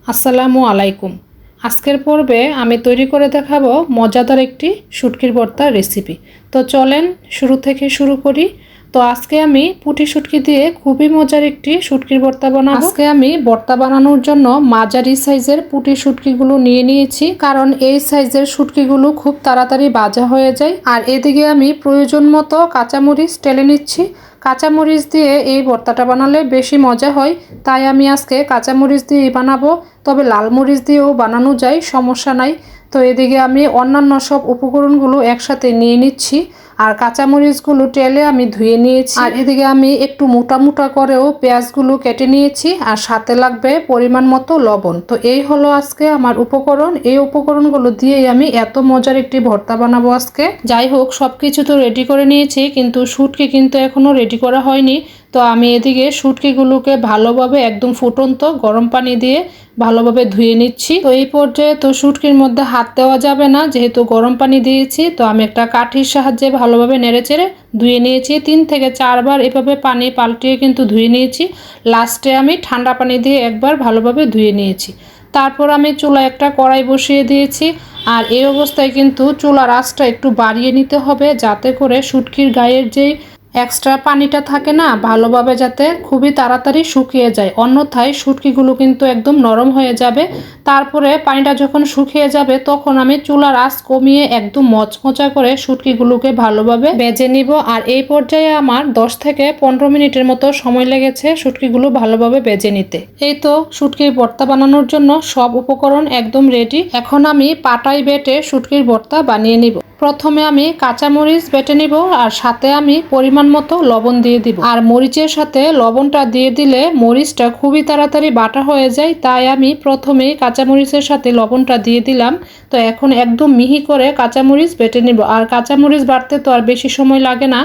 আসসালামু আলাইকুম। আজকের পর্বে আমি তৈরি করে দেখাবো মজাদার একটি শুটকির ভর্তার রেসিপি। তো চলেন শুরু থেকে শুরু করি। তো আজকে আমি পুঁটি শুটকি দিয়ে খুবই মজার একটি শুটকির ভর্তা বানাবো। আজকে আমি ভর্তা বানানোর জন্য মাঝারি সাইজের পুঁটি শুটকিগুলো নিয়ে নিয়েছি, কারণ এই সাইজের শুটকিগুলো খুব তাড়াতাড়ি ভাজা হয়ে যায়। আর এদিকে আমি প্রয়োজন মতো কাঁচামরিচ টেলে নিচ্ছি। কাঁচামরিচ দিয়ে এই ভর্তাটা বানালে বেশি মজা হয়, তাই আমি আজকে কাঁচামরিচ দিয়েই বানাবো। তবে লাল মরিচ দিয়েও বানানো যায়, সমস্যা নাই। তো এদিকে আমি অন্যান্য সব উপকরণগুলো একসাথে নিয়ে নিচ্ছি, আর কাঁচামরিচগুলো টেলে আমি ধুয়ে নিয়েছি। আর এদিকে আমি একটু মোটা মোটা করেও পেঁয়াজগুলো কেটে নিয়েছি, আর সাথে লাগবে পরিমাণ মতো লবণ। তো এই হলো আজকে আমার উপকরণ। এই উপকরণগুলো দিয়েই আমি এত মজার একটি ভর্তা বানাবো আজকে। যাই হোক, সব কিছু তো রেডি করে নিয়েছি, কিন্তু শুটকি কিন্তু এখনও রেডি করা হয়নি। তো আমি এদিকে শুটকিগুলোকে ভালোভাবে একদম ফুটন্ত গরম পানি দিয়ে ভালোভাবে ধুয়ে নিচ্ছি। তো এই পর্যায়ে তো শুটকির মধ্যে হাত দেওয়া যাবে না, যেহেতু গরম পানি দিয়েছি। তো আমি একটা কাঠির সাহায্যে ভালোভাবে নেড়েচেড়ে ধুয়ে নিয়েছি। 3 থেকে 4 বার এভাবে পানি পাল্টিয়ে কিন্তু ধুয়ে নিয়েছি। লাস্টে আমি ঠান্ডা পানি দিয়ে একবার ভালোভাবে ধুয়ে নিয়েছি। তারপর আমি চুলায় একটা কড়াই বসিয়ে দিয়েছি। আর এই অবস্থায় কিন্তু চুলার আঁচটা একটু বাড়িয়ে নিতে হবে, যাতে করে শুটকির গায়ের যেই এক্সট্রা পানিটা থাকে না, ভালোভাবে যাতে খুবই তাড়াতাড়ি শুকিয়ে যায়, অন্যথায় শুটকিগুলো কিন্তু একদম নরম হয়ে যাবে। তারপরে পানিটা যখন শুকিয়ে যাবে, তখন আমি চুলার আঁচ কমিয়ে একদম মচমচা করে শুটকিগুলোকে ভালোভাবে ভেজে নিব। আর এই পর্যায়ে আমার 10 থেকে 15 মিনিটের মতো সময় লেগেছে শুটকিগুলো ভালোভাবে ভেজে নিতে। এই তো শুটকির ভর্তা বানানোর জন্য সব উপকরণ একদম রেডি। এখন আমি পাটায় বেটে শুটকির ভর্তা বানিয়ে নিব। প্রথমে আমি কাঁচামরিচ বেটে নিব, আর সাথে আমি পরিমাণ মতো লবণ দিয়ে দিব। আর মরিচের সাথে লবণটা দিয়ে দিলে মরিচটা খুবই তাড়াতাড়ি বাটা হয়ে যায়, তাই আমি প্রথমেই কাঁচামরিচের সাথে লবণটা দিয়ে দিলাম। তো এখন একদম মিহি করে কাঁচামরিচ বেটে নিব। আর কাঁচামরিচ বাটতে তো আর বেশি সময় লাগে না।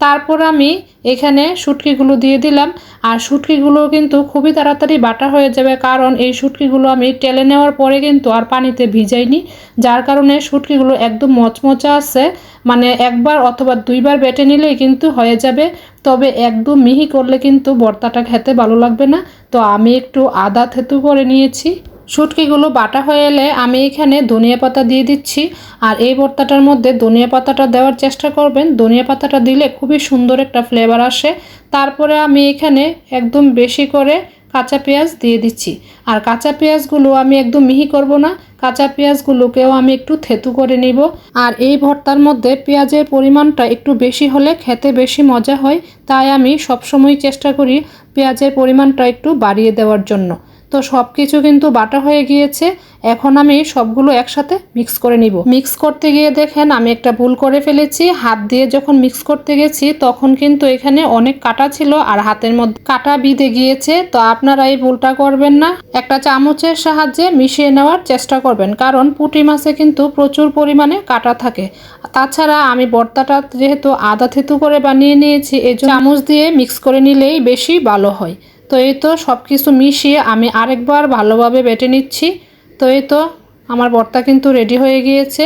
তারপর আমি এখানে শুটকিগুলো দিয়ে দিলাম। আর শুটকিগুলো কিন্তু খুবই তাড়াতাড়ি বাটা হয়ে যাবে, কারণ এই শুটকিগুলো আমি টেলে নেওয়ার পরে কিন্তু আর পানিতে ভিজাইনি, যার কারণে শুটকিগুলো একদম মচমচা আছে। মানে একবার অথবা 2 বার বেটে নিলেই কিন্তু হয়ে যাবে। তবে একদম মিহি করলে কিন্তু ভর্তাটা খেতে ভালো লাগবে না। তো আমি একটু আদা থেতু করে নিয়েছি। শুটকিগুলো বাটা হয়ে এলে আমি এখানে ধনিয়া পাতা দিয়ে দিচ্ছি। আর এই ভর্তাটার মধ্যে ধনিয়া পাতাটা দেওয়ার চেষ্টা করবেন, ধনিয়া পাতাটা দিলে খুবই সুন্দর একটা ফ্লেভার আসে। তারপরে আমি এখানে একদম বেশি করে কাঁচা পেঁয়াজ দিয়ে দিচ্ছি। আর কাঁচা পেঁয়াজগুলো আমি একদম মিহি করব না, কাঁচা পেঁয়াজগুলোকেও আমি একটু থেতু করে নিব। আর এই ভর্তার মধ্যে পেঁয়াজের পরিমাণটা একটু বেশি হলে খেতে বেশি মজা হয়, তাই আমি সবসময় চেষ্টা করি পেঁয়াজের পরিমাণটা একটু বাড়িয়ে দেওয়ার জন্য। তো সব কিছু কিন্তু বাটা হয়ে গিয়েছে। এখন আমি সবগুলো একসাথে মিক্স করে নিব। মিক্স করতে গিয়ে দেখেন আমি একটা ভুল করে ফেলেছি। হাত দিয়ে যখন মিক্স করতে গেছি, তখন কিন্তু এখানে অনেক কাটা ছিল, আর হাতের মধ্যে কাটা বিঁধে গিয়েছে। তো আপনারা এই ভুলটা করবেন না, একটা চামচের সাহায্যে মিশিয়ে নেওয়ার চেষ্টা করবেন, কারণ পুঁটি মাছে কিন্তু প্রচুর পরিমাণে কাটা থাকে। তাছাড়া আমি ভর্তাটা যেহেতু আদা থেতু করে বানিয়ে নিয়েছি, এই চামচ দিয়ে মিক্স করে নিলেই বেশি ভালো হয়। তো এই তো সব কিছু মিশিয়ে আমি আরেকবার ভালোভাবে বেটে নিচ্ছি। তো এই তো আমার ভর্তা কিন্তু রেডি হয়ে গিয়েছে।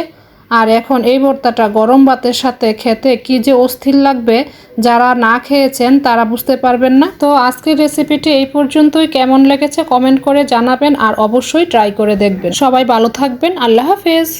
আর এখন এই ভর্তাটা গরম ভাতের সাথে খেতে কি যে অস্থির লাগবে, যারা না খেয়েছেন তারা বুঝতে পারবেন না। তো আজকের রেসিপিটি এই পর্যন্তই। কেমন লেগেছে কমেন্ট করে জানাবেন, আর অবশ্যই ট্রাই করে দেখবেন। সবাই ভালো থাকবেন। আল্লাহ হাফেজ।